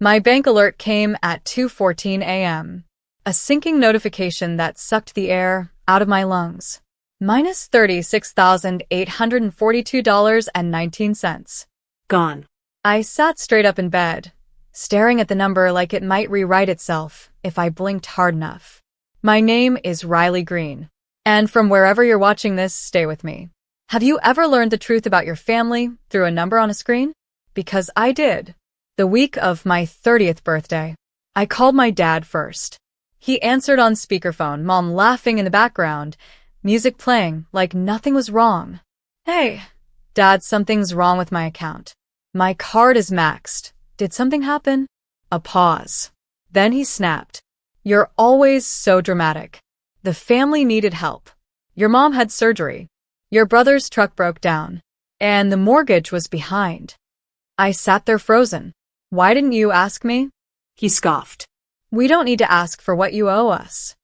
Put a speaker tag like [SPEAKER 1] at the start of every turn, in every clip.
[SPEAKER 1] My bank alert came at 2:14 a.m. A sinking notification that sucked the air out of my lungs. Minus $36,842.19.
[SPEAKER 2] Gone.
[SPEAKER 1] I sat straight up in bed, staring at the number like it might rewrite itself if I blinked hard enough. My name is Riley Green. And from wherever you're watching this, stay with me. Have you ever learned the truth about your family through a number on a screen? Because I did. The week of my 30th birthday, I called my dad first. He answered on speakerphone, Mom laughing in the background, music playing like nothing was wrong. Hey, Dad, something's wrong with my account. My card is maxed. Did something happen? A pause. Then he snapped. You're always so dramatic. The family needed help. Your mom had surgery. Your brother's truck broke down. And the mortgage was behind. I sat there frozen. Why didn't you ask me?
[SPEAKER 2] He scoffed.
[SPEAKER 1] We don't need to ask for what you owe us.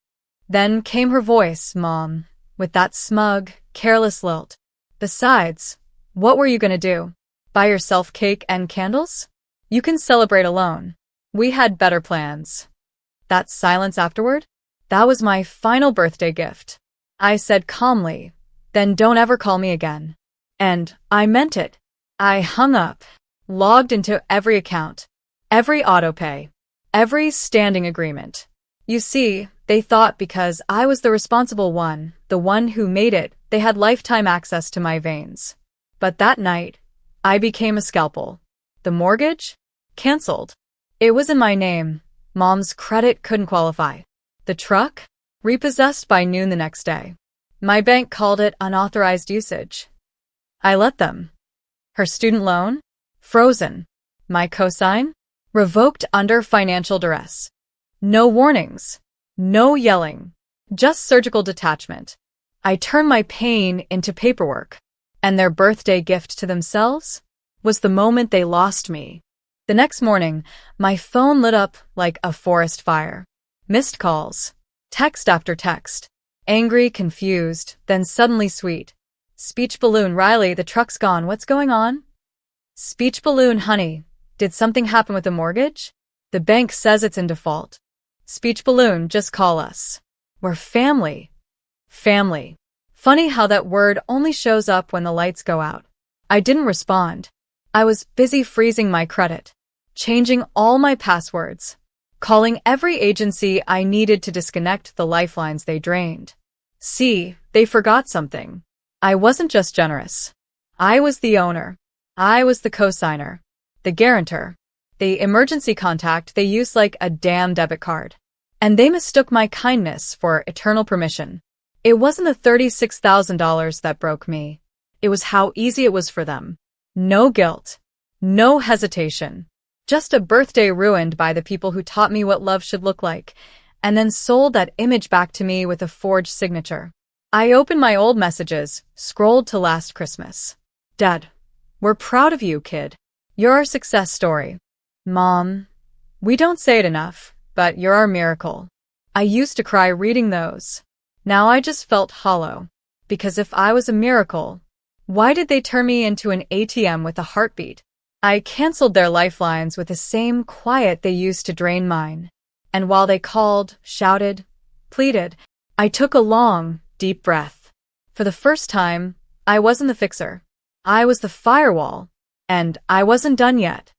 [SPEAKER 1] Then came her voice, Mom, with that smug, careless lilt. Besides, what were you gonna do? Buy yourself cake and candles? You can celebrate alone. We had better plans. That silence afterward? That was my final birthday gift. I said calmly, then don't ever call me again. And I meant it. I hung up, logged into every account, every autopay, every standing agreement. You see, they thought because I was the responsible one, the one who made it, they had lifetime access to my veins. But that night, I became a scalpel. The mortgage? Cancelled. It was in my name. Mom's credit couldn't qualify. The truck? Repossessed by noon the next day. My bank called it unauthorized usage. I let them. Her student loan? Frozen. My cosign? Revoked under financial duress. No warnings. No yelling. Just surgical detachment. I turned my pain into paperwork. And their birthday gift to themselves was the moment they lost me. The next morning, my phone lit up like a forest fire. Missed calls. Text after text. Angry, confused, then suddenly sweet. Speech balloon, Riley, the truck's gone. What's going on? Speech balloon, honey. Did something happen with the mortgage? The bank says it's in default. Speech balloon, just call us. We're family. Family. Funny how that word only shows up when the lights go out. I didn't respond. I was busy freezing my credit, changing all my passwords, calling every agency I needed to disconnect the lifelines they drained. See, they forgot something. I wasn't just generous. I was the owner. I was the cosigner, the guarantor, the emergency contact they used like a damn debit card. And they mistook my kindness for eternal permission. It wasn't the $36,000 that broke me. It was how easy it was for them. No guilt. No hesitation. Just a birthday ruined by the people who taught me what love should look like, and then sold that image back to me with a forged signature. I opened my old messages, scrolled to last Christmas. Dad, we're proud of you, kid. You're our success story. Mom, we don't say it enough, but you're our miracle. I used to cry reading those. Now I just felt hollow. Because if I was a miracle, why did they turn me into an ATM with a heartbeat? I canceled their lifelines with the same quiet they used to drain mine. And while they called, shouted, pleaded, I took a long, deep breath. For the first time, I wasn't the fixer. I was the firewall. And I wasn't done yet.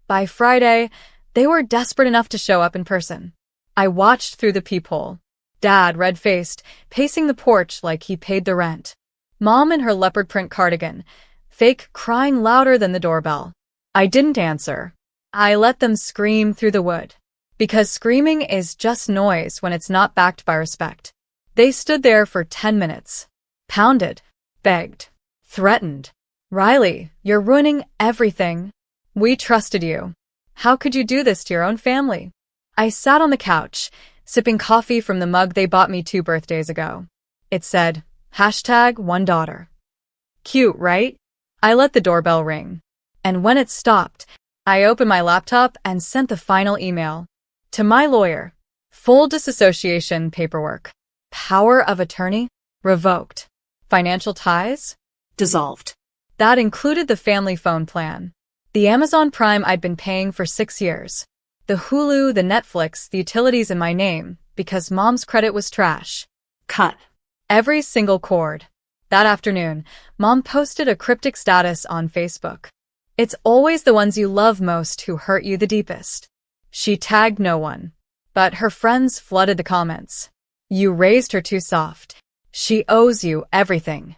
[SPEAKER 1] By Friday, they were desperate enough to show up in person. I watched through the peephole. Dad, red-faced, pacing the porch like he paid the rent. Mom in her leopard print cardigan, fake crying louder than the doorbell. I didn't answer. I let them scream through the wood. Because screaming is just noise when it's not backed by respect. They stood there for 10 minutes. Pounded. Begged. Threatened. Riley, you're ruining everything. We trusted you. How could you do this to your own family? I sat on the couch, sipping coffee from the mug they bought me 2 birthdays ago. It said, #OneDaughter. Cute, right? I let the doorbell ring. And when it stopped, I opened my laptop and sent the final email. To my lawyer. Full disassociation paperwork. Power of attorney? Revoked. Financial ties?
[SPEAKER 2] Dissolved.
[SPEAKER 1] That included the family phone plan. The Amazon Prime I'd been paying for 6 years. The Hulu, the Netflix, the utilities in my name, because mom's credit was trash.
[SPEAKER 2] Cut.
[SPEAKER 1] Every single cord. That afternoon, mom posted a cryptic status on Facebook. It's always the ones you love most who hurt you the deepest. She tagged no one, but her friends flooded the comments. You raised her too soft. She owes you everything.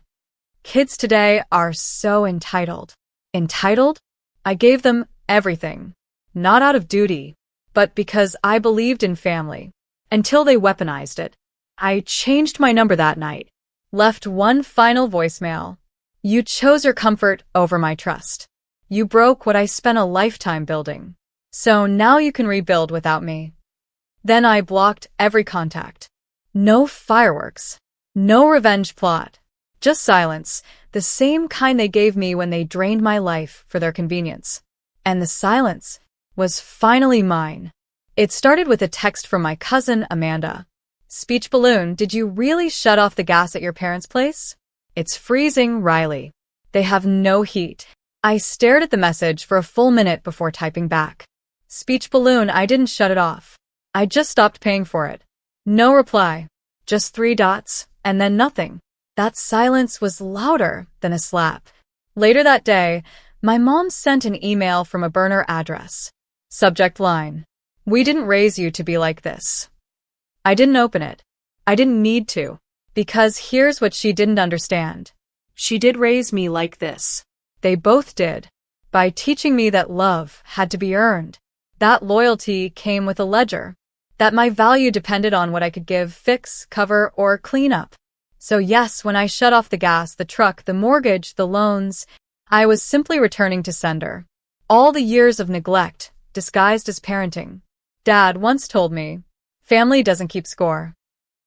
[SPEAKER 1] Kids today are so entitled. Entitled? I gave them everything. Not out of duty, but because I believed in family. Until they weaponized it. I changed my number that night. Left one final voicemail. You chose your comfort over my trust. You broke what I spent a lifetime building. So now you can rebuild without me. Then I blocked every contact. No fireworks. No revenge plot. Just silence, the same kind they gave me when they drained my life for their convenience. And the silence was finally mine. It started with a text from my cousin, Amanda. Speech balloon, did you really shut off the gas at your parents' place? It's freezing, Riley. They have no heat. I stared at the message for a full minute before typing back. Speech balloon, I didn't shut it off. I just stopped paying for it. No reply. Just 3 dots, and then nothing. That silence was louder than a slap. Later that day, my mom sent an email from a burner address. Subject line. We didn't raise you to be like this. I didn't open it. I didn't need to. Because here's what she didn't understand.
[SPEAKER 2] She did raise me like this.
[SPEAKER 1] They both did. By teaching me that love had to be earned. That loyalty came with a ledger. That my value depended on what I could give, fix, cover, or clean up. So yes, when I shut off the gas, the truck, the mortgage, the loans, I was simply returning to sender. All the years of neglect, disguised as parenting. Dad once told me, family doesn't keep score.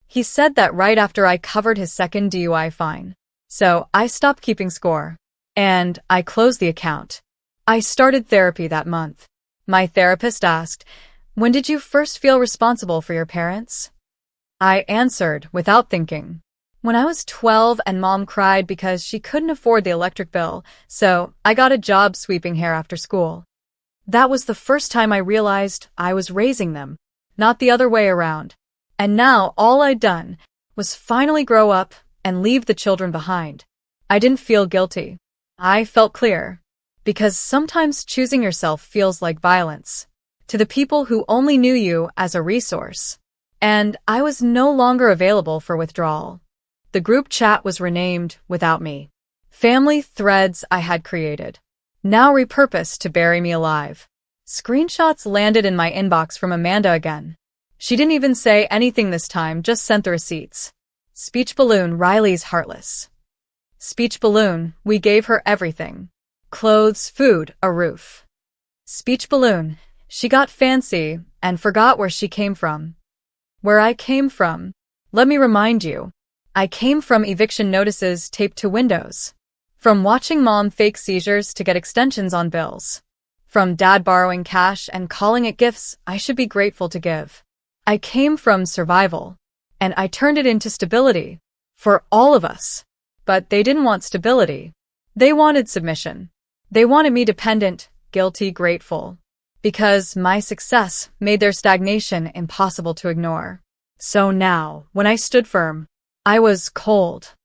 [SPEAKER 1] He said that right after I covered his second DUI fine. So I stopped keeping score. And I closed the account. I started therapy that month. My therapist asked, when did you first feel responsible for your parents? I answered without thinking. When I was 12 and mom cried because she couldn't afford the electric bill, so I got a job sweeping hair after school. That was the first time I realized I was raising them, not the other way around. And now all I'd done was finally grow up and leave the children behind. I didn't feel guilty. I felt clear. Because sometimes choosing yourself feels like violence. To the people who only knew you as a resource. And I was no longer available for withdrawal. The group chat was renamed without me. Family threads I had created. Now repurposed to bury me alive. Screenshots landed in my inbox from Amanda again. She didn't even say anything this time, just sent the receipts. Speech balloon, Riley's heartless. Speech balloon, we gave her everything. Clothes, food, a roof. Speech balloon, she got fancy and forgot where she came from. Where I came from? Let me remind you. I came from eviction notices taped to windows. From watching mom fake seizures to get extensions on bills. From dad borrowing cash and calling it gifts I should be grateful to give. I came from survival. And I turned it into stability. For all of us. But they didn't want stability. They wanted submission. They wanted me dependent, guilty, grateful. Because my success made their stagnation impossible to ignore. So now, when I stood firm, I was cold,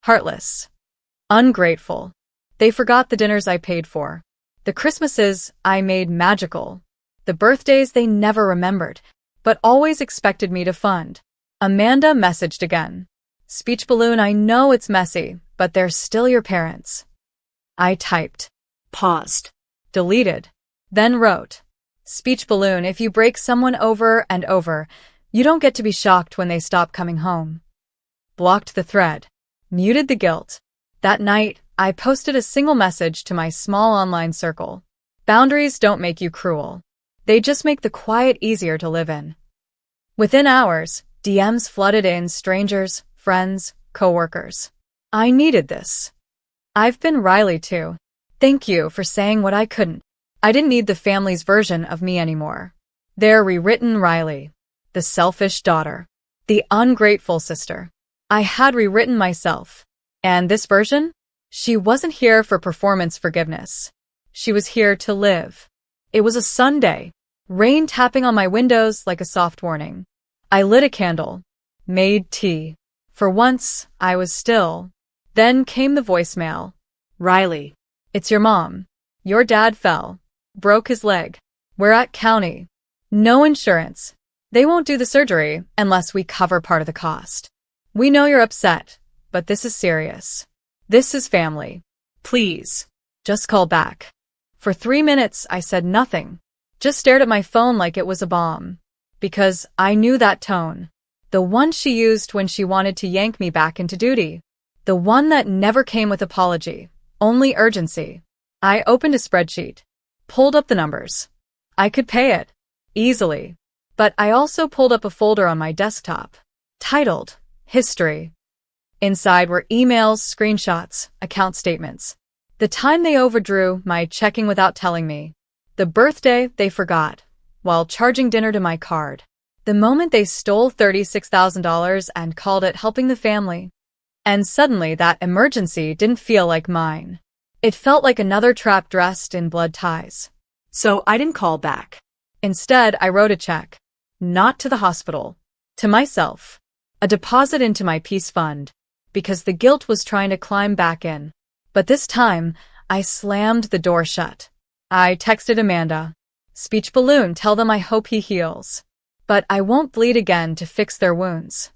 [SPEAKER 1] heartless, ungrateful. They forgot the dinners I paid for, the Christmases I made magical, the birthdays they never remembered, but always expected me to fund. Amanda messaged again. Speech balloon, I know it's messy, but they're still your parents. I typed.
[SPEAKER 2] Paused.
[SPEAKER 1] Deleted. Then wrote. Speech balloon, if you break someone over and over, you don't get to be shocked when they stop coming home. Blocked the thread. Muted the guilt. That night, I posted a single message to my small online circle. Boundaries don't make you cruel. They just make the quiet easier to live in. Within hours, DMs flooded in, strangers, friends, coworkers. I needed this. I've been Riley too. Thank you for saying what I couldn't. I didn't need the family's version of me anymore. Their rewritten Riley. The selfish daughter. The ungrateful sister. I had rewritten myself. And this version? She wasn't here for performance forgiveness. She was here to live. It was a Sunday. Rain tapping on my windows like a soft warning. I lit a candle. Made tea. For once, I was still. Then came the voicemail.
[SPEAKER 2] Riley.
[SPEAKER 1] It's your mom. Your dad fell. Broke his leg. We're at county. No insurance. They won't do the surgery unless we cover part of the cost. We know you're upset, but this is serious. This is family. Please, just call back. For 3 minutes, I said nothing. Just stared at my phone like it was a bomb. Because I knew that tone. The one she used when she wanted to yank me back into duty. The one that never came with apology. Only urgency. I opened a spreadsheet. Pulled up the numbers. I could pay it. Easily. But I also pulled up a folder on my desktop. Titled, History. Inside were emails, screenshots, account statements. The time they overdrew, my checking without telling me. The birthday they forgot, while charging dinner to my card. The moment they stole $36,000 and called it helping the family. And suddenly that emergency didn't feel like mine. It felt like another trap dressed in blood ties.
[SPEAKER 2] So I didn't call back.
[SPEAKER 1] Instead, I wrote a check. Not to the hospital. To myself. A deposit into my peace fund. Because the guilt was trying to climb back in. But this time, I slammed the door shut. I texted Amanda. Speech balloon, tell them I hope he heals. But I won't bleed again to fix their wounds.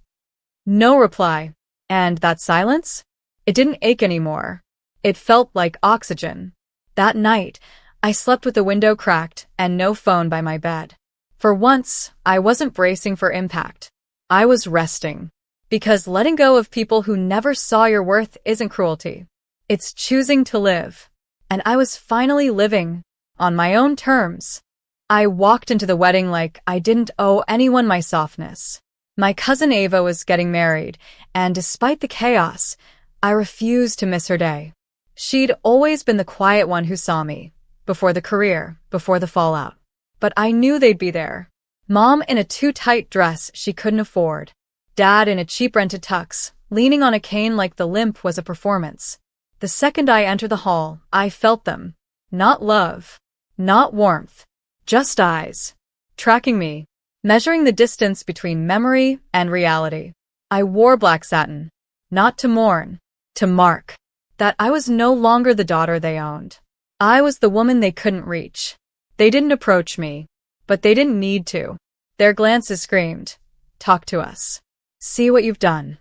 [SPEAKER 1] No reply. And that silence? It didn't ache anymore. It felt like oxygen. That night, I slept with the window cracked and no phone by my bed. For once, I wasn't bracing for impact. I was resting. Because letting go of people who never saw your worth isn't cruelty. It's choosing to live. And I was finally living. On my own terms. I walked into the wedding like I didn't owe anyone my softness. My cousin Ava was getting married, and despite the chaos, I refused to miss her day. She'd always been the quiet one who saw me. Before the career, before the fallout. But I knew they'd be there. Mom in a too-tight dress she couldn't afford. Dad in a cheap rented tux, leaning on a cane like the limp was a performance. The second I entered the hall, I felt them. Not love. Not warmth. Just eyes. Tracking me. Measuring the distance between memory and reality. I wore black satin. Not to mourn. To mark. That I was no longer the daughter they owned. I was the woman they couldn't reach. They didn't approach me. But they didn't need to. Their glances screamed. Talk to us. See what you've done.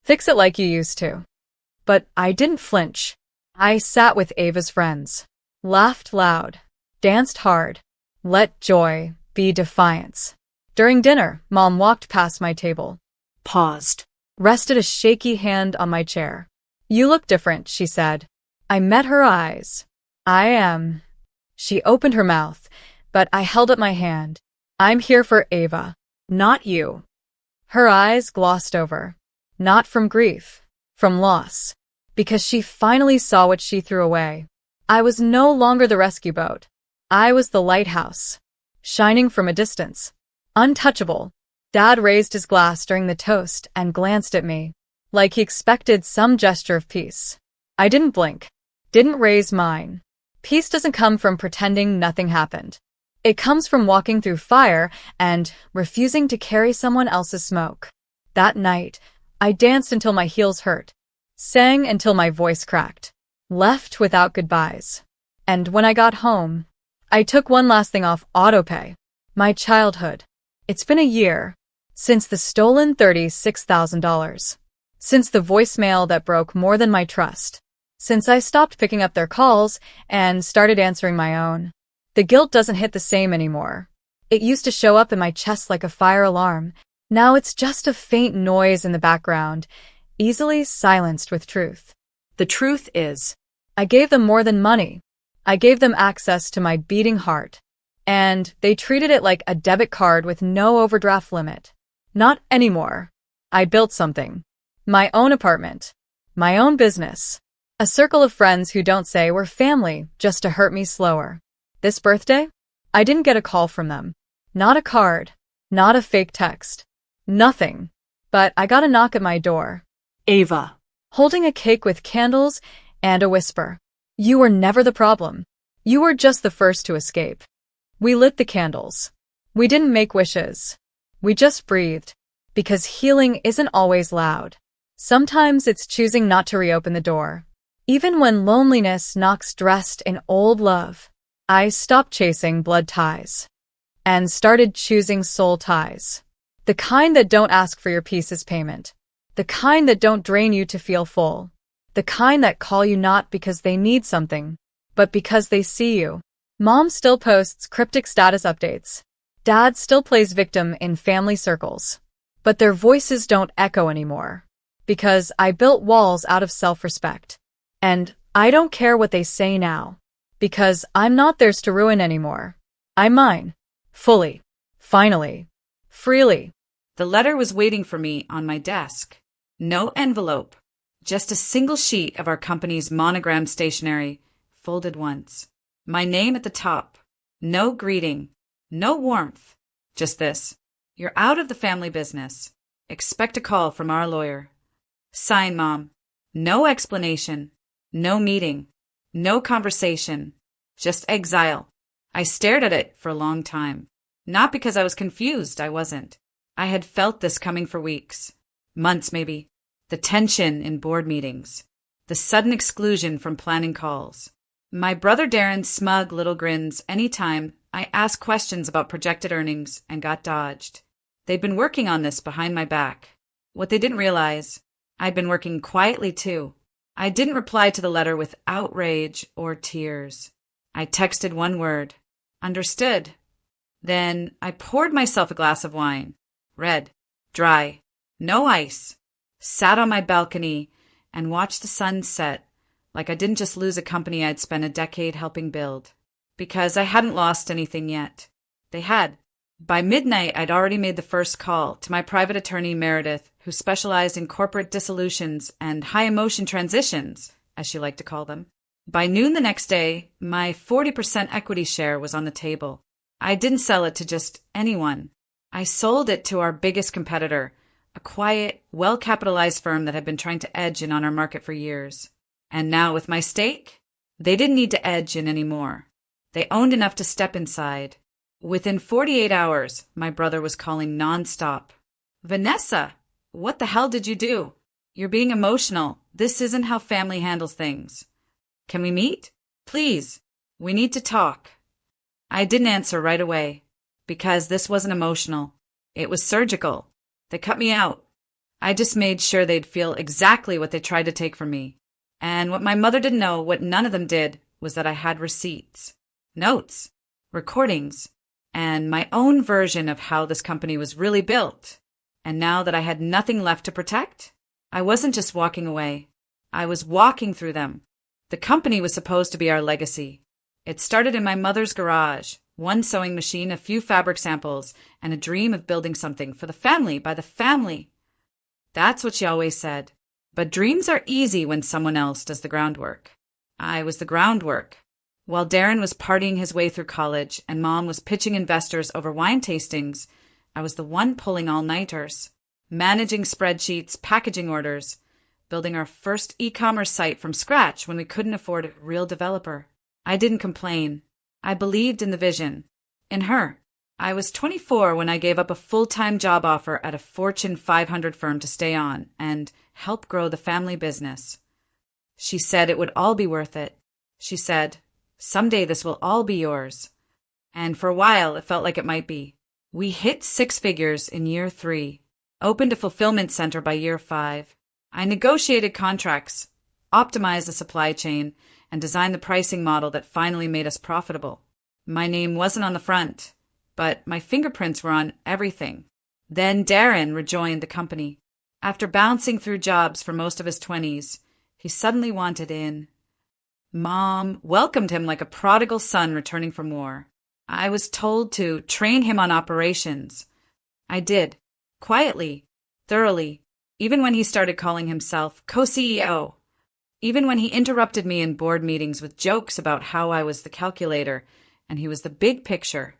[SPEAKER 1] Fix it like you used to. But I didn't flinch. I sat with Ava's friends. Laughed loud. Danced hard. Let joy be defiance. During dinner, Mom walked past my table.
[SPEAKER 2] Paused.
[SPEAKER 1] Rested a shaky hand on my chair. You look different, she said. I met her eyes. I am. She opened her mouth, but I held up my hand. I'm here for Ava. Not you. Her eyes glossed over. Not from grief. From loss. Because she finally saw what she threw away. I was no longer the rescue boat. I was the lighthouse. Shining from a distance. Untouchable. Dad raised his glass during the toast and glanced at me. Like he expected some gesture of peace. I didn't blink. Didn't raise mine. Peace doesn't come from pretending nothing happened. It comes from walking through fire and refusing to carry someone else's smoke. That night, I danced until my heels hurt. Sang until my voice cracked. Left without goodbyes. And when I got home, I took one last thing off autopay. My childhood. It's been a year. Since the stolen $36,000. Since the voicemail that broke more than my trust. Since I stopped picking up their calls and started answering my own. The guilt doesn't hit the same anymore. It used to show up in my chest like a fire alarm. Now it's just a faint noise in the background, easily silenced with truth. The truth is, I gave them more than money. I gave them access to my beating heart. And they treated it like a debit card with no overdraft limit. Not anymore. I built something. My own apartment. My own business. A circle of friends who don't say we're family just to hurt me slower. This birthday, I didn't get a call from them. Not a card. Not a fake text. Nothing. But I got a knock at my door.
[SPEAKER 2] Ava.
[SPEAKER 1] Holding a cake with candles and a whisper. You were never the problem. You were just the first to escape. We lit the candles. We didn't make wishes. We just breathed. Because healing isn't always loud. Sometimes it's choosing not to reopen the door. Even when loneliness knocks dressed in old love, I stopped chasing blood ties and started choosing soul ties. The kind that don't ask for your piece as payment. The kind that don't drain you to feel full. The kind that call you not because they need something, but because they see you. Mom still posts cryptic status updates. Dad still plays victim in family circles. But their voices don't echo anymore. Because I built walls out of self-respect. And I don't care what they say now. Because I'm not theirs to ruin anymore. I'm mine. Fully. Finally. Freely.
[SPEAKER 3] The letter was waiting for me on my desk. No envelope. Just a single sheet of our company's monogrammed stationery, folded once. My name at the top. No greeting. No warmth. Just this. You're out of the family business. Expect a call from our lawyer. Sign, Mom. No explanation. No meeting. No conversation. Just exile. I stared at it for a long time. Not because I was confused, I wasn't. I had felt this coming for weeks. Months, maybe. The tension in board meetings. The sudden exclusion from planning calls. My brother Darren's smug little grins anytime I asked questions about projected earnings and got dodged. They'd been working on this behind my back. What they didn't realize, I'd been working quietly too. I didn't reply to the letter with outrage or tears. I texted one word. Understood. Then I poured myself a glass of wine. Red. Dry. No ice. Sat on my balcony and watched the sun set like I didn't just lose a company I'd spent a decade helping build. Because I hadn't lost anything yet. They had. By midnight, I'd already made the first call to my private attorney, Meredith, who specialized in corporate dissolutions and high-emotion transitions, as she liked to call them. By noon the next day, my 40% equity share was on the table. I didn't sell it to just anyone. I sold it to our biggest competitor, a quiet, well-capitalized firm that had been trying to edge in on our market for years. And now with my stake, they didn't need to edge in anymore. They owned enough to step inside. Within 48 hours, my brother was calling nonstop. Vanessa, what the hell did you do? You're being emotional. This isn't how family handles things. Can we meet? Please. We need to talk. I didn't answer right away because this wasn't emotional. It was surgical. They cut me out. I just made sure they'd feel exactly what they tried to take from me. And what my mother didn't know, what none of them did, was that I had receipts, notes, recordings, and my own version of how this company was really built. And now that I had nothing left to protect, I wasn't just walking away. I was walking through them. The company was supposed to be our legacy. It started in my mother's garage, one sewing machine, a few fabric samples, and a dream of building something for the family, by the family. That's what she always said. But dreams are easy when someone else does the groundwork. I was the groundwork. While Darren was partying his way through college and Mom was pitching investors over wine tastings, I was the one pulling all-nighters, managing spreadsheets, packaging orders, building our first e-commerce site from scratch when we couldn't afford a real developer. I didn't complain. I believed in the vision. In her. I was 24 when I gave up a full-time job offer at a Fortune 500 firm to stay on and help grow the family business. She said it would all be worth it. She said, someday this will all be yours. And for a while, it felt like it might be. We hit 6 figures in year 3, opened a fulfillment center by year 5. I negotiated contracts, optimized the supply chain, and designed the pricing model that finally made us profitable. My name wasn't on the front, but my fingerprints were on everything. Then Darren rejoined the company. After bouncing through jobs for most of his 20s, he suddenly wanted in. Mom welcomed him like a prodigal son returning from war. I was told to train him on operations. I did, quietly, thoroughly, even when he started calling himself co-CEO. Even when he interrupted me in board meetings with jokes about how I was the calculator and he was the big picture.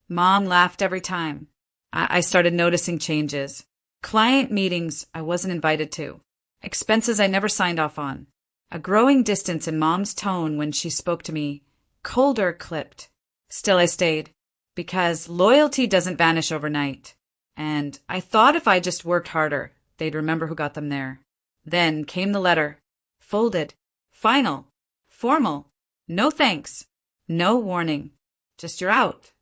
[SPEAKER 3] Mom laughed every time. I started noticing changes. Client meetings I wasn't invited to. Expenses I never signed off on. A growing distance in Mom's tone when she spoke to me. Colder clipped. Still, I stayed, because loyalty doesn't vanish overnight. And I thought if I just worked harder, they'd remember who got them there. Then came the letter. Folded. Final. Formal. No thanks. No warning. Just you're out.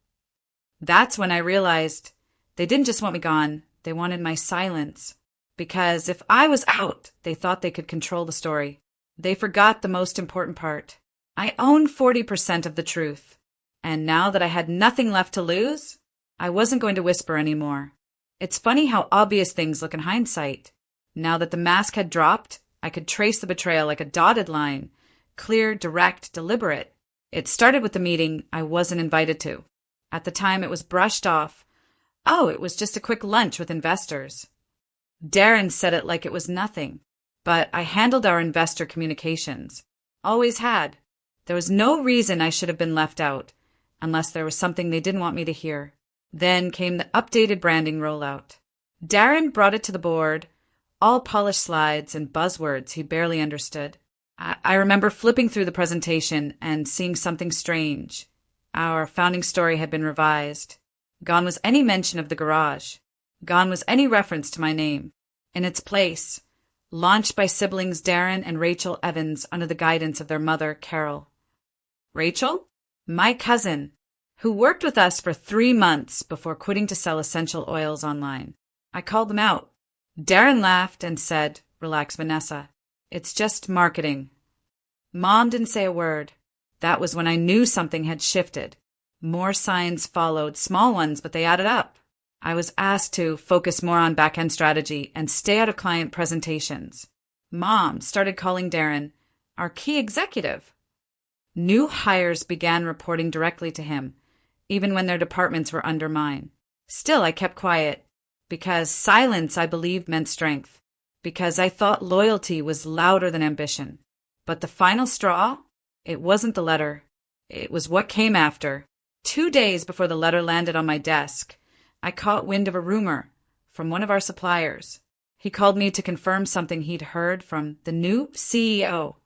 [SPEAKER 3] That's when I realized they didn't just want me gone, they wanted my silence. Because if I was out, they thought they could control the story. They forgot the most important part. I owned 40% of the truth. And now that I had nothing left to lose, I wasn't going to whisper anymore. It's funny how obvious things look in hindsight. Now that the mask had dropped, I could trace the betrayal like a dotted line. Clear, direct, deliberate. It started with the meeting I wasn't invited to. At the time, it was brushed off. Oh, it was just a quick lunch with investors. Darren said it like it was nothing. But I handled our investor communications. Always had. There was no reason I should have been left out, unless there was something they didn't want me to hear. Then came the updated branding rollout. Darren brought it to the board, all polished slides and buzzwords he barely understood. I remember flipping through the presentation and seeing something strange. Our founding story had been revised. Gone was any mention of the garage. Gone was any reference to my name. In its place, launched by siblings Darren and Rachel Evans under the guidance of their mother, Carol. Rachel? My cousin, who worked with us for 3 months before quitting to sell essential oils online. I called them out. Darren laughed and said, "Relax, Vanessa. It's just marketing." Mom didn't say a word. That was when I knew something had shifted. More signs followed, small ones, but they added up. I was asked to focus more on back-end strategy and stay out of client presentations. Mom started calling Darren our key executive. New hires began reporting directly to him, even when their departments were under mine. Still, I kept quiet, because silence, I believed, meant strength, because I thought loyalty was louder than ambition. But the final straw? It wasn't the letter. It was what came after. 2 days before the letter landed on my desk, I caught wind of a rumor from one of our suppliers. He called me to confirm something he'd heard from the new CEO.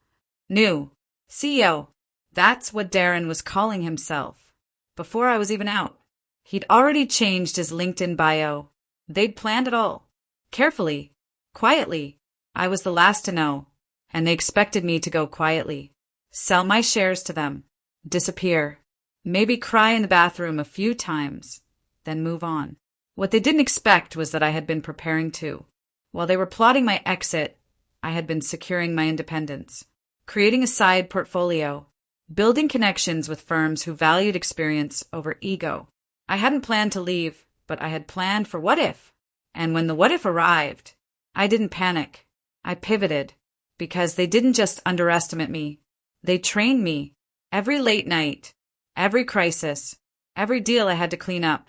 [SPEAKER 3] New CEO. That's what Darren was calling himself. Before I was even out. He'd already changed his LinkedIn bio. They'd planned it all. Carefully. Quietly. I was the last to know. And they expected me to go quietly. Sell my shares to them. Disappear. Maybe cry in the bathroom a few times. Then move on. What they didn't expect was that I had been preparing too. While they were plotting my exit, I had been securing my independence. Creating a side portfolio. Building connections with firms who valued experience over ego. I hadn't planned to leave, but I had planned for what if. And when the what if arrived, I didn't panic. I pivoted, because they didn't just underestimate me. They trained me. Every late night, every crisis, every deal I had to clean up.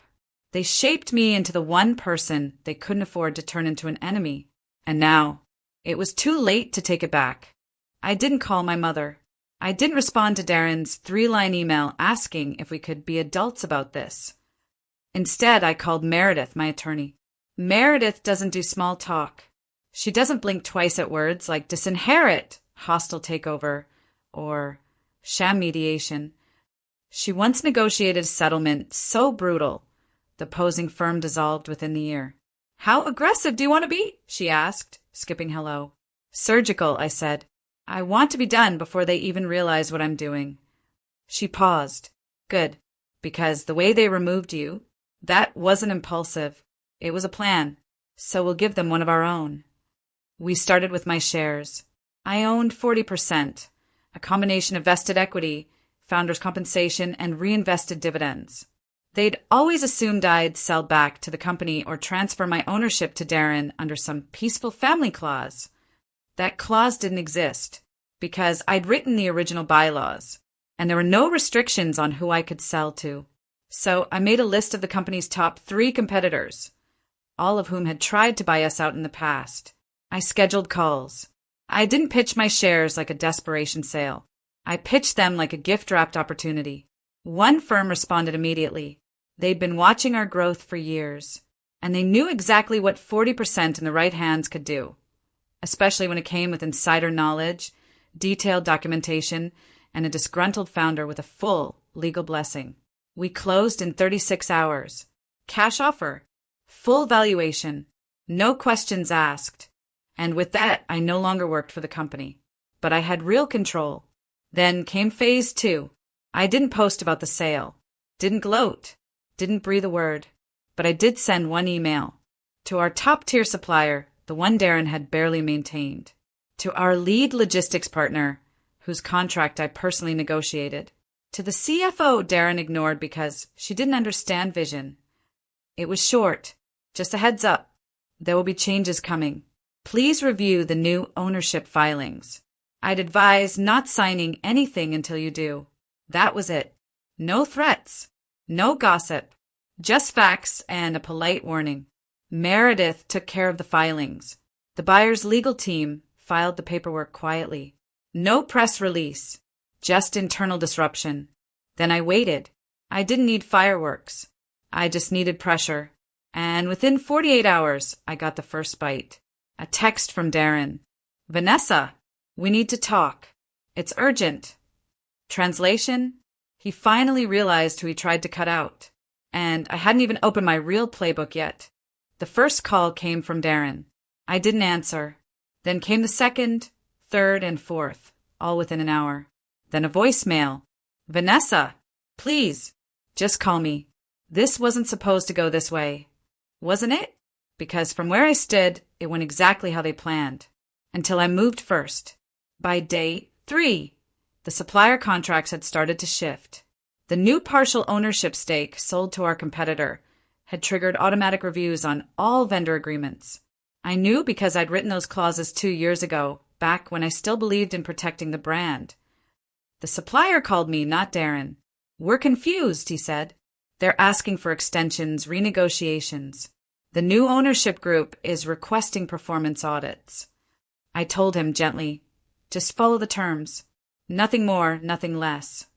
[SPEAKER 3] They shaped me into the one person they couldn't afford to turn into an enemy. And now, it was too late to take it back. I didn't call my mother. I didn't respond to Darren's 3-line email asking if we could be adults about this. Instead, I called Meredith, my attorney. Meredith doesn't do small talk. She doesn't blink twice at words like disinherit, hostile takeover, or sham mediation. She once negotiated a settlement so brutal, the opposing firm dissolved within the year. "How aggressive do you want to be?" she asked, skipping hello. "Surgical," I said. "I want to be done before they even realize what I'm doing." She paused. "Good, because the way they removed you, that wasn't impulsive. It was a plan, so we'll give them one of our own." We started with my shares. I owned 40%, a combination of vested equity, founders' compensation, and reinvested dividends. They'd always assumed I'd sell back to the company or transfer my ownership to Darren under some peaceful family clause. That clause didn't exist, because I'd written the original bylaws, and there were no restrictions on who I could sell to. So I made a list of the company's top 3 competitors, all of whom had tried to buy us out in the past. I scheduled calls. I didn't pitch my shares like a desperation sale. I pitched them like a gift-wrapped opportunity. One firm responded immediately. They'd been watching our growth for years, and they knew exactly what 40% in the right hands could do, especially when it came with insider knowledge, detailed documentation, and a disgruntled founder with a full legal blessing. We closed in 36 hours. Cash offer. Full valuation. No questions asked. And with that, I no longer worked for the company. But I had real control. Then came phase 2. I didn't post about the sale. Didn't gloat. Didn't breathe a word. But I did send one email. To our top-tier supplier, the one Darren had barely maintained. To our lead logistics partner, whose contract I personally negotiated. To the CFO Darren ignored because she didn't understand vision. It was short. Just a heads up. There will be changes coming. Please review the new ownership filings. I'd advise not signing anything until you do. That was it. No threats. No gossip. Just facts and a polite warning. Meredith took care of the filings. The buyer's legal team filed the paperwork quietly. No press release. Just internal disruption. Then I waited. I didn't need fireworks. I just needed pressure. And within 48 hours, I got the first bite. A text from Darren. Vanessa, we need to talk. It's urgent. Translation? He finally realized who he tried to cut out. And I hadn't even opened my real playbook yet. The first call came from Darren. I didn't answer. Then came the second, third, and fourth, all within an hour. Then a voicemail. Vanessa, please, just call me. This wasn't supposed to go this way. Wasn't it? Because from where I stood, it went exactly how they planned. Until I moved first. By day 3, the supplier contracts had started to shift. The new partial ownership stake sold to our competitor had triggered automatic reviews on all vendor agreements. I knew because I'd written those clauses 2 years ago, back when I still believed in protecting the brand. The supplier called me, not Darren. We're confused, he said. They're asking for extensions, renegotiations. The new ownership group is requesting performance audits. I told him gently, just follow the terms. Nothing more, nothing less.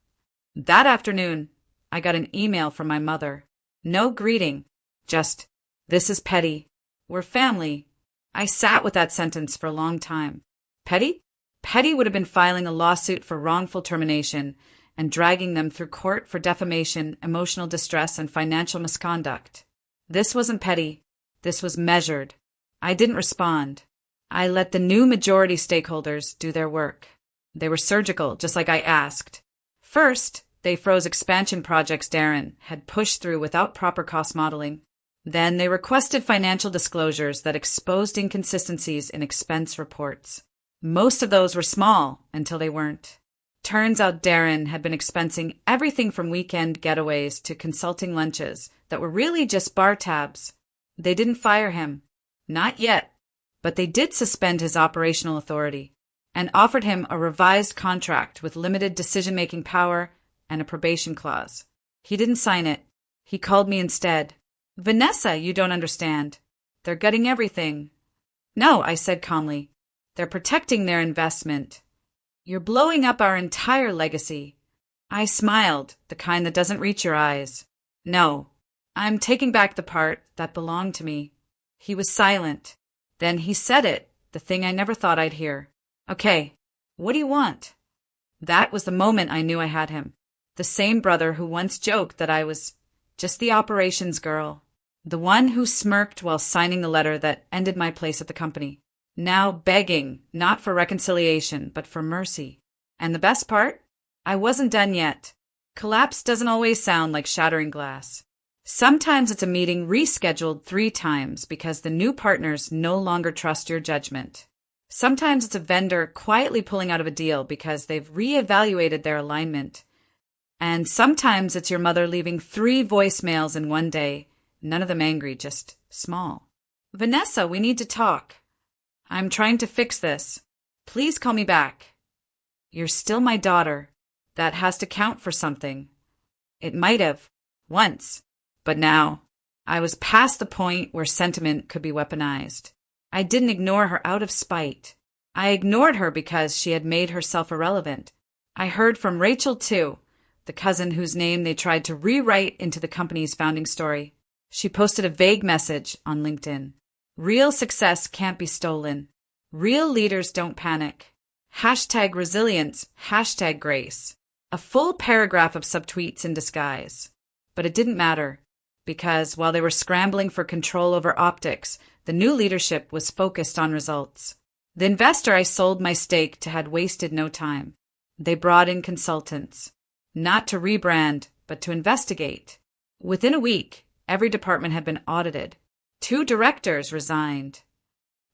[SPEAKER 3] That afternoon, I got an email from my mother. No greeting, just, this is petty. We're family. I sat with that sentence for a long time. Petty? Petty would have been filing a lawsuit for wrongful termination and dragging them through court for defamation, emotional distress, and financial misconduct. This wasn't petty. This was measured. I didn't respond. I let the new majority stakeholders do their work. They were surgical, just like I asked. First, they froze expansion projects Darren had pushed through without proper cost modeling. Then they requested financial disclosures that exposed inconsistencies in expense reports. Most of those were small until they weren't. Turns out Darren had been expensing everything from weekend getaways to consulting lunches that were really just bar tabs. They didn't fire him. Not yet. But they did suspend his operational authority and offered him a revised contract with limited decision-making power and a probation clause. He didn't sign it. He called me instead. Vanessa, you don't understand. They're gutting everything. No, I said calmly. They're protecting their investment. You're blowing up our entire legacy. I smiled, the kind that doesn't reach your eyes. No, I'm taking back the part that belonged to me. He was silent. Then he said it, the thing I never thought I'd hear. Okay, what do you want? That was the moment I knew I had him. The same brother who once joked that I was just the operations girl. The one who smirked while signing the letter that ended my place at the company. Now begging, not for reconciliation, but for mercy. And the best part? I wasn't done yet. Collapse doesn't always sound like shattering glass. Sometimes it's a meeting rescheduled 3 times because the new partners no longer trust your judgment. Sometimes it's a vendor quietly pulling out of a deal because they've reevaluated their alignment. And sometimes it's your mother leaving 3 voicemails in one day, none of them angry, just small. Vanessa, we need to talk. I'm trying to fix this. Please call me back. You're still my daughter. That has to count for something. It might have, once. But now, I was past the point where sentiment could be weaponized. I didn't ignore her out of spite. I ignored her because she had made herself irrelevant. I heard from Rachel, too, the cousin whose name they tried to rewrite into the company's founding story. She posted a vague message on LinkedIn. Real success can't be stolen. Real leaders don't panic. #resilience, #grace. A full paragraph of subtweets in disguise. But it didn't matter, because while they were scrambling for control over optics, the new leadership was focused on results. The investor I sold my stake to had wasted no time. They brought in consultants, not to rebrand, but to investigate. Within a week, every department had been audited. 2 directors resigned.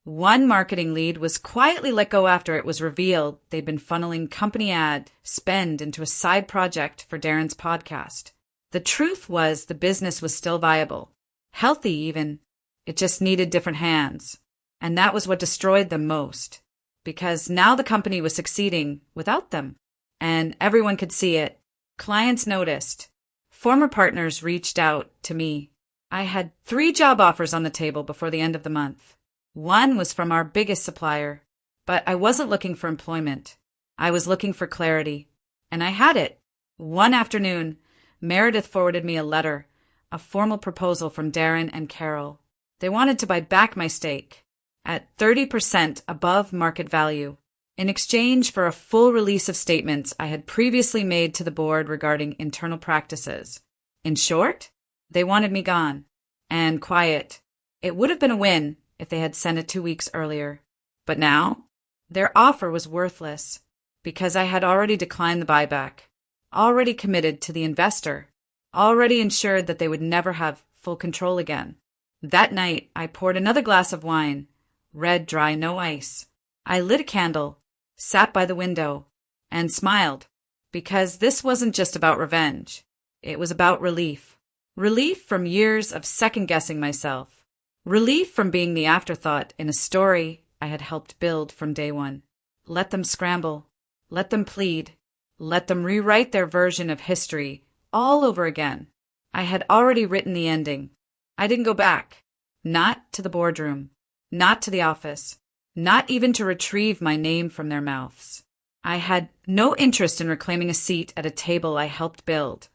[SPEAKER 3] 1 marketing lead was quietly let go after it was revealed they'd been funneling company ad spend into a side project for Darren's podcast. The truth was the business was still viable, healthy even. It just needed different hands. And that was what destroyed them most, because now the company was succeeding without them. And everyone could see it. Clients noticed. Former partners reached out to me. I had 3 job offers on the table before the end of the month. 1 was from our biggest supplier, but I wasn't looking for employment. I was looking for clarity, and I had it. One afternoon, Meredith forwarded me a letter, a formal proposal from Darren and Carol. They wanted to buy back my stake at 30% above market value in exchange for a full release of statements I had previously made to the board regarding internal practices. In short, they wanted me gone and quiet. It would have been a win if they had sent it 2 weeks earlier. But now, their offer was worthless because I had already declined the buyback, already committed to the investor, already ensured that they would never have full control again. That night, I poured another glass of wine, red, dry, no ice. I lit a candle, sat by the window, and smiled, because this wasn't just about revenge. It was about relief. Relief from years of second-guessing myself. Relief from being the afterthought in a story I had helped build from day one. Let them scramble. Let them plead. Let them rewrite their version of history all over again. I had already written the ending. I didn't go back. Not to the boardroom. Not to the office. Not even to retrieve my name from their mouths. I had no interest in reclaiming a seat at a table I helped build,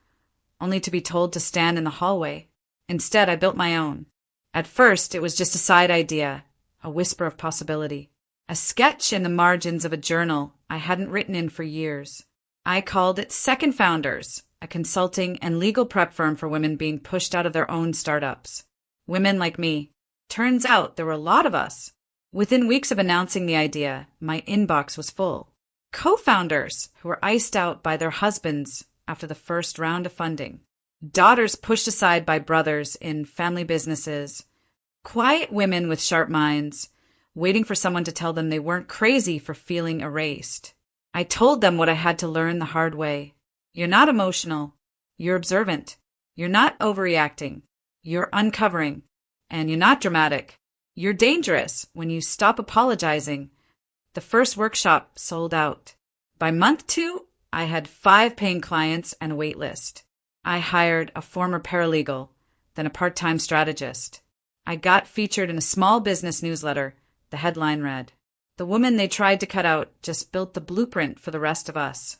[SPEAKER 3] only to be told to stand in the hallway. Instead, I built my own. At first, it was just a side idea, a whisper of possibility, a sketch in the margins of a journal I hadn't written in for years. I called it Second Founders, a consulting and legal prep firm for women being pushed out of their own startups. Women like me. Turns out there were a lot of us. Within weeks of announcing the idea, my inbox was full. Co-founders who were iced out by their husbands after the first round of funding. Daughters pushed aside by brothers in family businesses. Quiet women with sharp minds, waiting for someone to tell them they weren't crazy for feeling erased. I told them what I had to learn the hard way. You're not emotional. You're observant. You're not overreacting. You're uncovering. And you're not dramatic. You're dangerous when you stop apologizing. The first workshop sold out. By month 2, I had 5 paying clients and a wait list. I hired a former paralegal, then a part-time strategist. I got featured in a small business newsletter. The headline read, "The woman they tried to cut out just built the blueprint for the rest of us."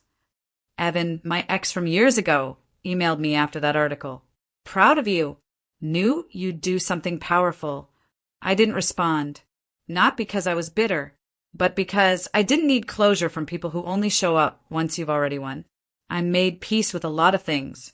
[SPEAKER 3] Evan, my ex from years ago, emailed me after that article. "Proud of you. Knew you'd do something powerful." I didn't respond, not because I was bitter, but because I didn't need closure from people who only show up once you've already won. I made peace with a lot of things.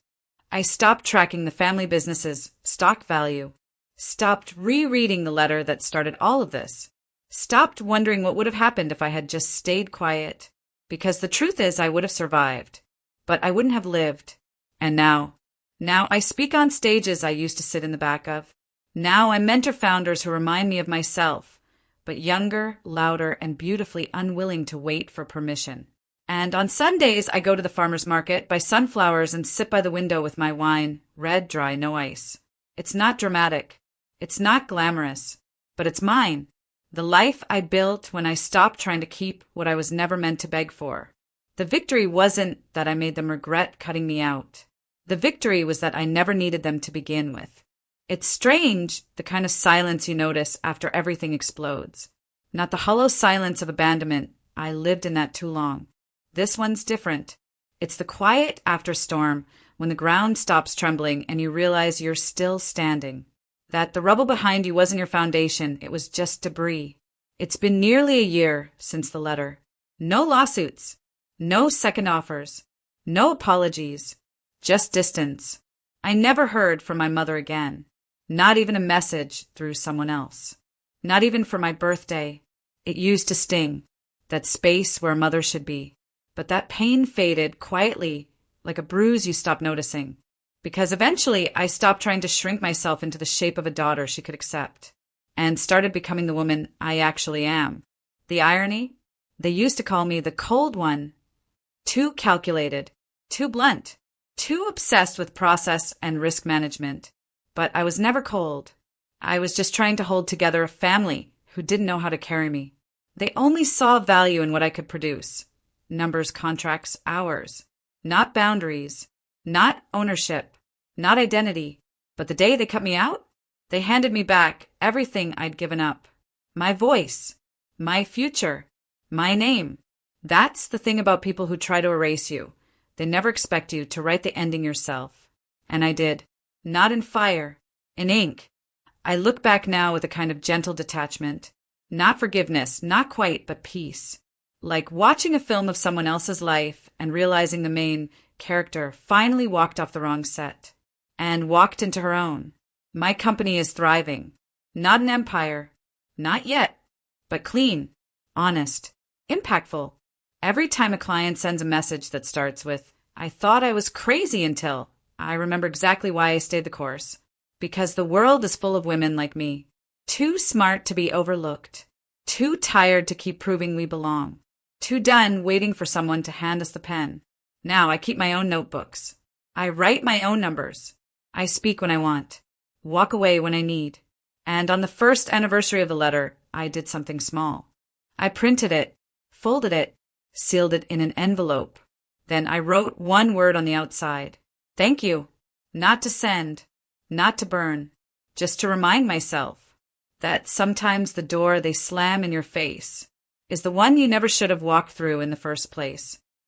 [SPEAKER 3] I stopped tracking the family business's stock value, stopped rereading the letter that started all of this, stopped wondering what would have happened if I had just stayed quiet, because the truth is I would have survived, but I wouldn't have lived. And now I speak on stages I used to sit in the back of. Now I mentor founders who remind me of myself, but younger, louder, and beautifully unwilling to wait for permission. And on Sundays, I go to the farmer's market, buy sunflowers, and sit by the window with my wine, red, dry, no ice. It's not dramatic. It's not glamorous. But it's mine. The life I built when I stopped trying to keep what I was never meant to beg for. The victory wasn't that I made them regret cutting me out. The victory was that I never needed them to begin with. It's strange, the kind of silence you notice after everything explodes. Not the hollow silence of abandonment. I lived in that too long. This one's different. It's the quiet after storm when the ground stops trembling and you realize you're still standing. That the rubble behind you wasn't your foundation, it was just debris. It's been nearly a year since the letter. No lawsuits. No second offers. No apologies. Just distance. I never heard from my mother again. Not even a message through someone else. Not even for my birthday. It used to sting. That space where a mother should be. But that pain faded quietly, like a bruise you stop noticing. Because eventually I stopped trying to shrink myself into the shape of a daughter she could accept. And started becoming the woman I actually am. The irony? They used to call me the cold one. Too calculated. Too blunt. Too obsessed with process and risk management. But I was never cold. I was just trying to hold together a family who didn't know how to carry me. They only saw value in what I could produce. Numbers, contracts, hours. Not boundaries. Not ownership. Not identity. But the day they cut me out, they handed me back everything I'd given up. My voice. My future. My name. That's the thing about people who try to erase you. They never expect you to write the ending yourself. And I did. Not in fire. In ink. I look back now with a kind of gentle detachment. Not forgiveness, not quite, but peace. Like watching a film of someone else's life and realizing the main character finally walked off the wrong set and walked into her own. My company is thriving. Not an empire. Not yet. But clean. Honest. Impactful. Every time a client sends a message that starts with, "I thought I was crazy until," I remember exactly why I stayed the course. Because the world is full of women like me. Too smart to be overlooked. Too tired to keep proving we belong. Too done waiting for someone to hand us the pen. Now I keep my own notebooks. I write my own numbers. I speak when I want. Walk away when I need. And on the first anniversary of the letter, I did something small. I printed it, folded it, sealed it in an envelope. Then I wrote one word on the outside. Thank you. Not to send. Not to burn. Just to remind myself that sometimes the door they slam in your face is the one you never should have walked through in the first place.